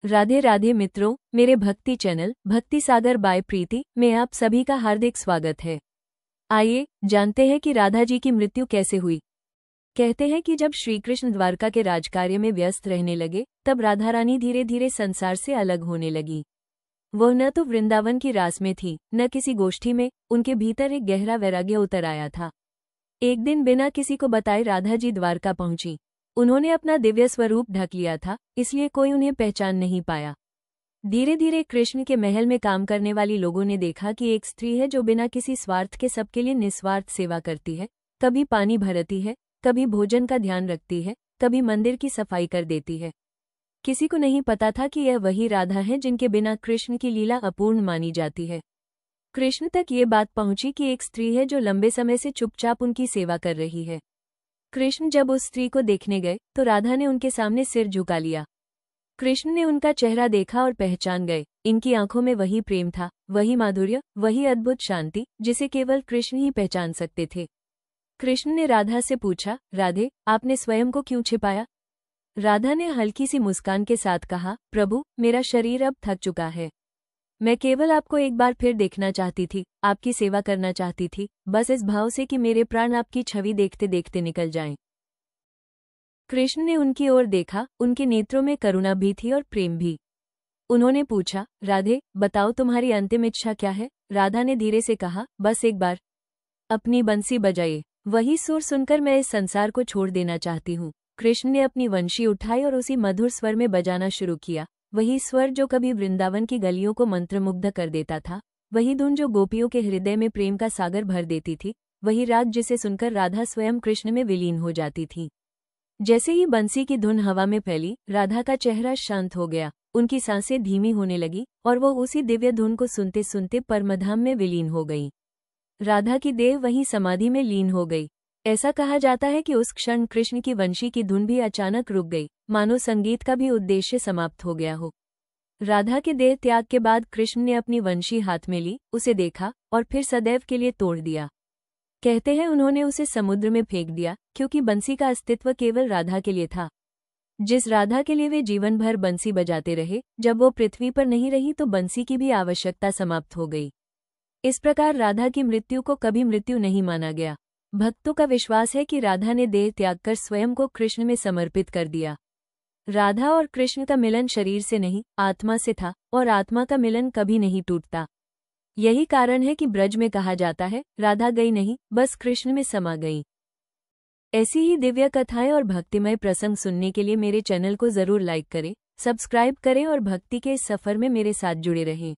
राधे राधे मित्रों, मेरे भक्ति चैनल भक्ति सागर बाय प्रीति में आप सभी का हार्दिक स्वागत है। आइए जानते हैं कि राधा जी की मृत्यु कैसे हुई। कहते हैं कि जब श्री कृष्ण द्वारका के राजकार्य में व्यस्त रहने लगे, तब राधा रानी धीरे धीरे संसार से अलग होने लगी। वह न तो वृंदावन की रास में थी, न किसी गोष्ठी में। उनके भीतर एक गहरा वैराग्य उतर आया था। एक दिन बिना किसी को बताए राधा जी द्वारका पहुंची। उन्होंने अपना दिव्य स्वरूप ढक लिया था, इसलिए कोई उन्हें पहचान नहीं पाया। धीरे धीरे कृष्ण के महल में काम करने वाली लोगों ने देखा कि एक स्त्री है जो बिना किसी स्वार्थ के सबके लिए निस्वार्थ सेवा करती है। कभी पानी भरती है, कभी भोजन का ध्यान रखती है, कभी मंदिर की सफाई कर देती है। किसी को नहीं पता था कि यह वही राधा है जिनके बिना कृष्ण की लीला अपूर्ण मानी जाती है। कृष्ण तक ये बात पहुंची कि एक स्त्री है जो लंबे समय से चुपचाप उनकी सेवा कर रही है। कृष्ण जब उस स्त्री को देखने गए तो राधा ने उनके सामने सिर झुका लिया। कृष्ण ने उनका चेहरा देखा और पहचान गए। इनकी आंखों में वही प्रेम था, वही माधुर्य, वही अद्भुत शांति जिसे केवल कृष्ण ही पहचान सकते थे। कृष्ण ने राधा से पूछा, राधे, आपने स्वयं को क्यों छिपाया? राधा ने हल्की सी मुस्कान के साथ कहा, प्रभु, मेरा शरीर अब थक चुका है। मैं केवल आपको एक बार फिर देखना चाहती थी, आपकी सेवा करना चाहती थी, बस इस भाव से कि मेरे प्राण आपकी छवि देखते देखते निकल जाएं। कृष्ण ने उनकी ओर देखा, उनके नेत्रों में करुणा भी थी और प्रेम भी। उन्होंने पूछा, राधे, बताओ तुम्हारी अंतिम इच्छा क्या है? राधा ने धीरे से कहा, बस एक बार अपनी बंसी बजाइए, वही सुर सुनकर मैं इस संसार को छोड़ देना चाहती हूँ। कृष्ण ने अपनी वंशी उठाई और उसी मधुर स्वर में बजाना शुरू किया। वही स्वर जो कभी वृंदावन की गलियों को मंत्रमुग्ध कर देता था, वही धुन जो गोपियों के हृदय में प्रेम का सागर भर देती थी, वही राग जिसे सुनकर राधा स्वयं कृष्ण में विलीन हो जाती थी। जैसे ही बंसी की धुन हवा में फैली, राधा का चेहरा शांत हो गया, उनकी सांसें धीमी होने लगी और वो उसी दिव्य धुन को सुनते सुनते परमधाम में विलीन हो गई। राधा की देह वहीं समाधि में लीन हो गई। ऐसा कहा जाता है कि उस क्षण कृष्ण की वंशी की धुन भी अचानक रुक गई, मानो संगीत का भी उद्देश्य समाप्त हो गया हो। राधा के देह त्याग के बाद कृष्ण ने अपनी वंशी हाथ में ली, उसे देखा और फिर सदैव के लिए तोड़ दिया। कहते हैं उन्होंने उसे समुद्र में फेंक दिया, क्योंकि बंसी का अस्तित्व केवल राधा के लिए था। जिस राधा के लिए वे जीवन भर बंसी बजाते रहे, जब वो पृथ्वी पर नहीं रही तो बंसी की भी आवश्यकता समाप्त हो गई। इस प्रकार राधा की मृत्यु को कभी मृत्यु नहीं माना गया। भक्तों का विश्वास है कि राधा ने देह त्याग कर स्वयं को कृष्ण में समर्पित कर दिया। राधा और कृष्ण का मिलन शरीर से नहीं, आत्मा से था, और आत्मा का मिलन कभी नहीं टूटता। यही कारण है कि ब्रज में कहा जाता है, राधा गई नहीं, बस कृष्ण में समा गई। ऐसी ही दिव्य कथाएं और भक्तिमय प्रसंग सुनने के लिए मेरे चैनल को जरूर लाइक करें, सब्सक्राइब करें और भक्ति के इस सफर में मेरे साथ जुड़े रहें।